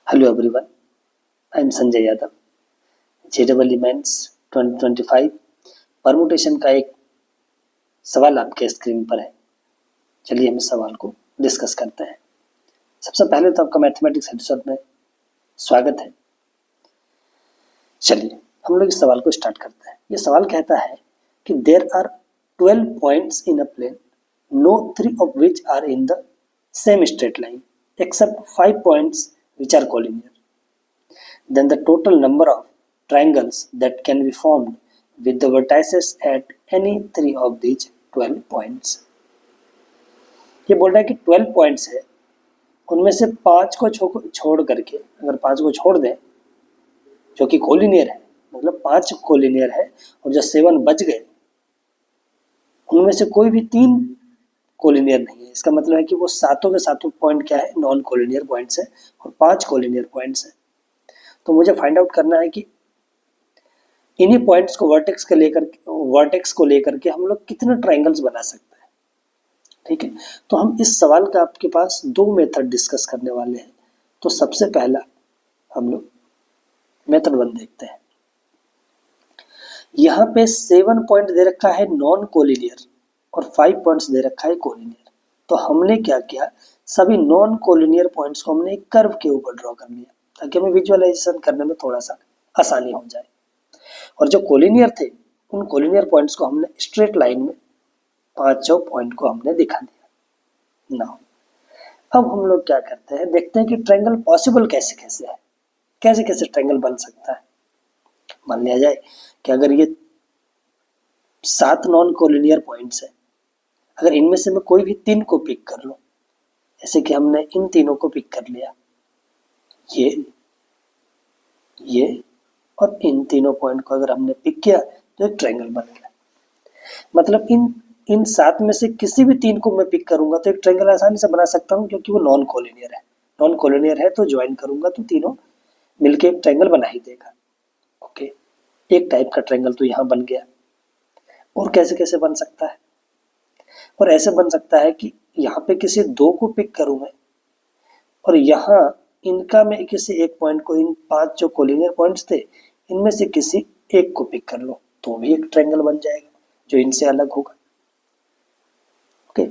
Hello everyone, I am Sanjay Yadav. जेडबल mains 2025 permutation का एक सवाल आपके स्क्रीन पर है। चलिए हम इस सवाल को डिस्कस करते हैं। सबसे पहले तो आपका मैथमेटिक्स एपिसोड में स्वागत है। चलिए हम लोग इस सवाल को स्टार्ट करते हैं। ये सवाल कहता है कि there are 12 points in a plane, no 3 of which are in the same straight line except 5 points which are collinear. Then the total number of triangles that can be formed with the vertices at any 3 of these 12 points. ये बोल रहा है कि 12 points है, उनमें से 5 को छोड़ करके, अगर 5 को छोड़ दें जो कि कोलिनियर है, मतलब 5 कोलिनियर है और जो 7 बच गए उनमें से कोई भी 3 कोलिनियर नहीं है। इसका मतलब है कि वो सातों के सातों पॉइंट क्या है, नॉन कोलिनियर पॉइंट्स है और 5 कोलिनियर पॉइंट्स है। तो मुझे फाइंड आउट करना है कि इन्हीं पॉइंट्स को वर्टेक्स को लेकर के हम लोग कितने ट्रायंगल्स बना सकते हैं। ठीक है, तो हम इस सवाल का आपके पास 2 मेथड डिस्कस करने वाले हैं। तो सबसे पहला हम लोग मेथड 1 देखते हैं। यहाँ पे 7 पॉइंट दे रखा है नॉन कोलिनियर और 5 पॉइंट्स दे रखा है कोलिनियर। तो हमने क्या किया, सभी नॉन कोलिनियर पॉइंट्स को हमने एक कर्व के ऊपर ड्रॉ कर लिया ताकि हमें विजुअलाइजेशन करने में थोड़ा सा आसानी हो जाए। और जो कोलिनियर थे उन कोलिनियर पॉइंट्स को हमने स्ट्रेट लाइन में 5 पॉइंट को हमने दिखा दिया। नाउ अब हम लोग क्या करते हैं, देखते हैं कि ट्रायंगल पॉसिबल कैसे कैसे है, कैसे कैसे ट्रायंगल बन सकता है। मान लिया जाए कि अगर ये 7 नॉन कोलिनियर पॉइंट्स है, अगर इनमें से मैं कोई भी 3 को पिक कर लूं, जैसे कि हमने इन तीनों को पिक कर लिया, ये और इन तीनों पॉइंट को अगर हमने पिक किया तो एक ट्रायंगल बन गया। मतलब इन 7 में से किसी भी 3 को मैं पिक करूंगा तो एक ट्रायंगल आसानी से बना सकता हूं, क्योंकि वो नॉन कोलिनियर है। नॉन कोलिनियर है तो ज्वाइन करूंगा तो तीनों मिलके एक ट्रायंगल बना ही देगा। ओके, एक टाइप का ट्रायंगल तो यहाँ बन गया। और कैसे कैसे बन सकता है, और ऐसे बन सकता है कि यहाँ पे किसी 2 को पिक करूं मैं, और यहाँ इनका मैं किसी एक पॉइंट को, इन 5 जो कोलिनियर पॉइंट्स थे इनमें से किसी एक को पिक कर लो तो भी एक ट्रायंगल बन जाएगा जो इनसे अलग होगा। ओके,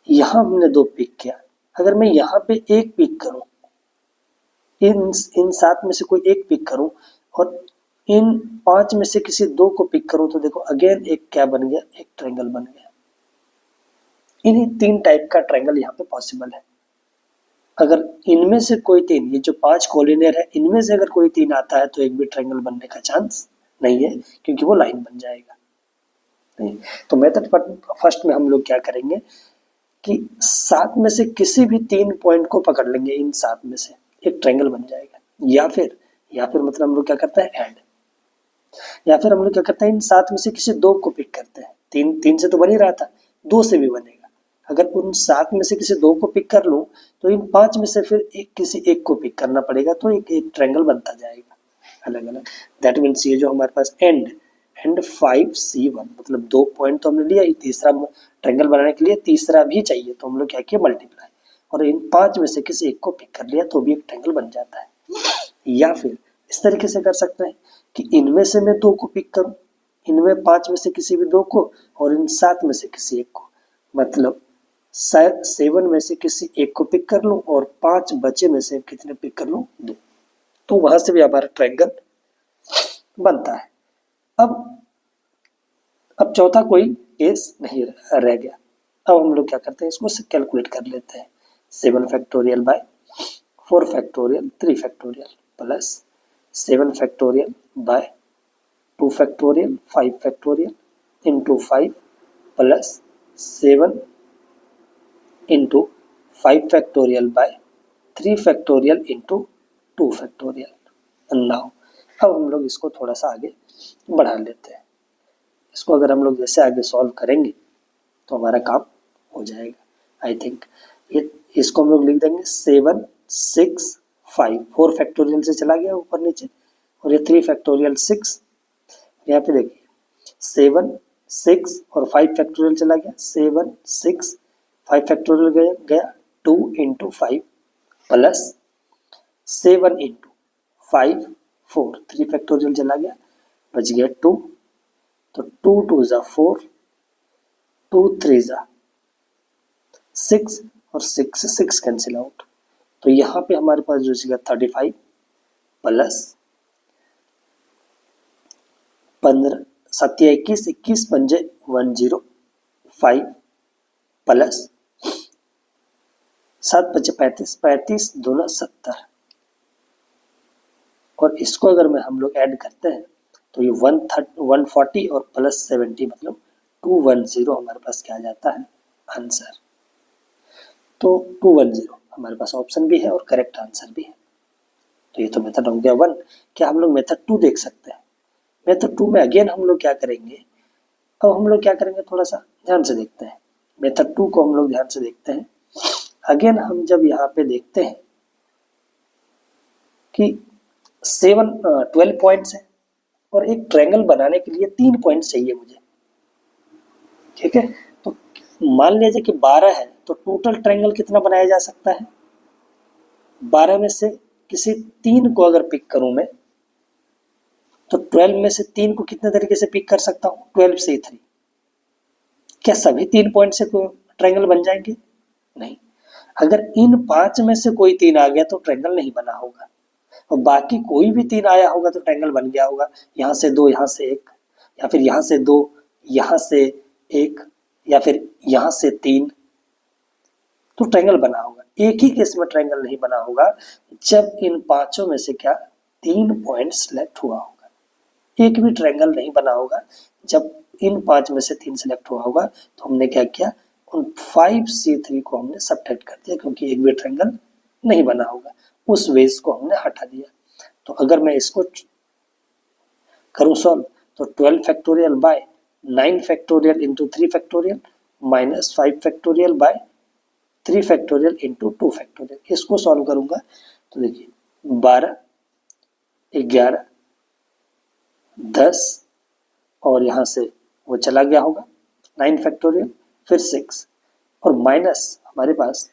यहाँ हमने 2 पिक किया, अगर मैं यहाँ पे एक पिक करूं, इन 7 में से कोई एक पिक करूं और इन 5 में से किसी 2 को पिक करूं तो देखो अगेन एक क्या बन गया, एक ट्रायंगल बन गया। इन्हीं 3 टाइप का ट्रायंगल यहाँ पे पॉसिबल है। अगर इनमें से कोई 3, ये जो 5 कोलिनियर है इनमें से अगर कोई 3 आता है तो एक भी ट्रायंगल बनने का चांस नहीं है, क्योंकि वो लाइन बन जाएगा। नहीं, तो मेथड फर्स्ट में हम लोग क्या करेंगे कि 7 में से किसी भी 3 पॉइंट को पकड़ लेंगे, इन 7 में से एक ट्रायंगल बन जाएगा। या फिर मतलब हम लोग क्या करते हैं, ऐड। या फिर हम लोग क्या करते हैं, इन 7 में से किसी 2 को पिक करते हैं। 3 से तो बन ही रहा था, 2 से भी बनेगा। अगर उन 7 में से किसी 2 को पिक कर लूं तो इन 5 में से फिर किसी एक को पिक करना पड़ेगा, तो एक ट्रायंगल बनता जाएगा अलग अलग। दैट मीन्स ये जो हमारे पास एंड 5C1, मतलब 2 पॉइंट तो हमने लिया, तीसरा ट्रायंगल बनाने के लिए तीसरा भी चाहिए, तो हम लोग क्या किया, मल्टीप्लाई, और इन 5 में से किसी एक को पिक कर लिया तो भी एक ट्रायंगल बन जाता है। या फिर इस तरीके से कर सकते हैं कि इनमें से मैं 2 को पिक करूं, इनमें 5 में से किसी भी 2 को और इन 7 में से किसी एक को, मतलब 7 में से किसी एक को पिक कर लूं और 5 बचे में से कितने पिक कर लूं, 2, तो वहां से भी हमारा ट्रायंगल बनता है। अब चौथा कोई केस नहीं रह गया। अब हम लोग क्या करते हैं, इसको कैलकुलेट कर लेते हैं। 7 factorial by 4 factorial 3 factorial plus 7 factorial by 2 factorial 5 factorial into 5 plus 7 into 5 factorial by 3 factorial into 2 factorial. Now अब हम लोग इसको थोड़ा सा आगे बढ़ा लेते हैं। इसको अगर हम लोग जैसे आगे सॉल्व करेंगे तो हमारा काम हो जाएगा। आई थिंक ये इसको हम लोग लिख देंगे 7 6 5, 4 फैक्टोरियल से चला गया ऊपर नीचे, और ये 3 फैक्टोरियल 6, यहाँ पे देखिए 7 6 और 5 फैक्टोरियल चला गया, 7 6 5 फैक्टोरियल गया 2 इंटू 5 प्लस 7 इंटू 5 4, 3 फैक्टोरियल चला गया, बच गया 2, तो 2 2 ज़ा 4, 2 3 ज़ा 6 और 6 6 कैंसिल आउट। तो यहाँ पे हमारे पास जो बचेगा 35 प्लस 15 7 21 21 पंजे 105 प्लस 7 5 35 35 दूना 70, और इसको अगर मैं हम लोग ऐड करते हैं तो ये 140 और प्लस 70 मतलब 210 हमारे पास क्या आ जाता है आंसर। तो 210 हमारे पास ऑप्शन भी है और करेक्ट आंसर भी है। तो ये तो मेथड हो गया 1। क्या हम लोग मेथड 2 देख सकते हैं? मेथड 2 में अगेन हम लोग क्या करेंगे, अब हम लोग क्या करेंगे थोड़ा सा ध्यान से देखते हैं। मेथड 2 को हम लोग ध्यान से देखते हैं। अगेन हम जब यहाँ पे देखते हैं कि 12 पॉइंट्स है और एक ट्रायंगल बनाने के लिए 3 पॉइंट्स चाहिए मुझे, ठीक है। तो मान लीजिए कि 12 है, तो टोटल ट्रायंगल कितना बनाया जा सकता है? 12 में से किसी 3 को अगर पिक करूं मैं, तो 12 में से 3 को कितने तरीके से पिक कर सकता हूं? 12 से 3। क्या सभी 3 पॉइंट से ट्रायंगल बन जाएंगे? नहीं। अगर इन 5 में से कोई 3 आ गया तो ट्रायंगल नहीं बना होगा, और बाकी कोई भी 3 आया होगा तो ट्रायंगल बन गया होगा। यहाँ से 2, यहाँ से 1, या फिर यहाँ से 2, यहाँ से 1, या फिर यहाँ से 3, तो ट्रायंगल बना होगा। एक ही केस में ट्रायंगल नहीं बना होगा, जब इन 5 में से क्या 3 पॉइंट सिलेक्ट हुआ होगा। एक भी ट्रायंगल नहीं बना होगा जब इन 5 में से 3 सिलेक्ट हुआ होगा। तो हमने क्या किया, उन 5C3 को हमने सबट्रैक्ट कर दिया, क्योंकि एक भी ट्रायंगल नहीं बना होगा। उस वेज को हमने हटा दिया। तो अगर मैं इसको करूँ सॉल्व, तो 12 factorial by 9 factorial into 3 factorial minus 5 factorial by 3 factorial into 2 factorial. इसको सॉल्व करूंगा तो देखिए 12 11 10 और यहाँ से वो चला गया होगा 9 फैक्टोरियल, फिर 6 और माइनस हमारे पास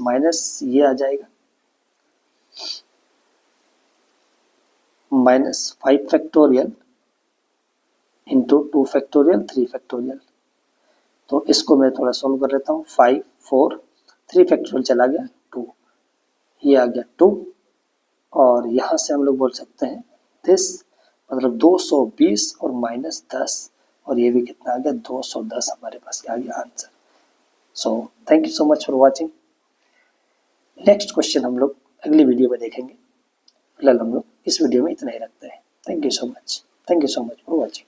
माइनस ये आ जाएगा minus 5 factorial into 2 factorial 3 factorial. तो इसको मैं थोड़ा सॉल्व कर लेता हूँ। 5 4 3 फैक्टोरियल चला गया 2, ये आ गया 2, और यहाँ से हम लोग बोल सकते हैं दिस मतलब 220 और माइनस 10, और ये भी कितना आ गया 210 हमारे पास क्या आ गया answer. So thank you so much for watching. Next question हम लोग अगली वीडियो में देखेंगे। फिलहाल हम लोग इस वीडियो में इतना ही रखते हैं। Thank you so much for watching.